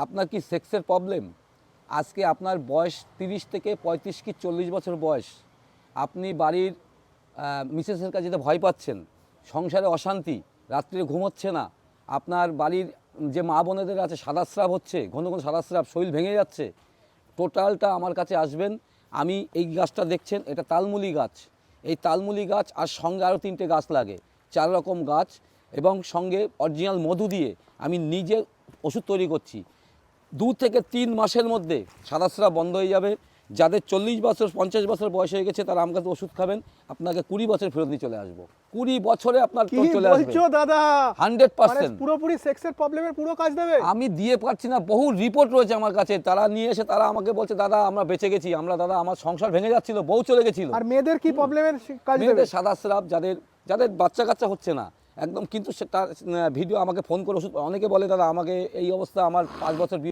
আপনার কি সেক্সের প্রবলেম? আজকে আপনার বয়স 30 থেকে 35 কি 40 বছর বয়স, আপনি বাড়ির মিসেসের কাছে যেতে ভয় পাচ্ছেন, সংসারে অশান্তি, রাত্রে ঘুমোচ্ছে না, আপনার বাড়ির যে মা বোনেদের আছে সাদাস্রাব হচ্ছে, ঘন ঘন সাদাস্রাব, শরীর ভেঙে যাচ্ছে, টোটালটা আমার কাছে আসবেন। আমি এই গাছটা দেখছেন, এটা তালমুলি গাছ। এই তালমুলি গাছ আর সঙ্গে আরও 3টে গাছ লাগে, 4 রকম গাছ, এবং সঙ্গে অরিজিনাল মধু দিয়ে আমি নিজে ওষুধ তৈরি করছি। 2 থেকে 3 মাসের মধ্যে সাদাস্রাব বন্ধ হয়ে যাবে। যাদের 40 বছর 50 বছর বয়স হয়ে গেছে তারা আমার কাছে ওষুধ খাবেন, আপনাকে 20 বছর ফেরত নিয়ে চলে আসবো। 20 বছরে আপনার কি চলে আসবে বলছো দাদা? 100%। পুরোপুরি সেক্সের প্রবলেমের পুরো কাজ দেবে? আমি দিয়ে পারছি না, বহু রিপোর্ট রয়েছে আমার কাছে, তারা নিয়ে এসে তারা আমাকে বলছে দাদা আমরা বেঁচে গেছি, আমরা দাদা আমার সংসার ভেঙে যাচ্ছিল, বউ চলে গেছিল। আর মেয়েদের কি প্রবলেমের কাজ দেবে? মেয়েদের সাদাস্রাব, যাদের যাদের বাচ্চা কাচ্চা হচ্ছে না একদম, কিন্তু তার ভিডিও আমাকে ফোন করে ওষুধ, অনেকে বলে দাদা আমাকে এই অবস্থা, আমার 5 বছর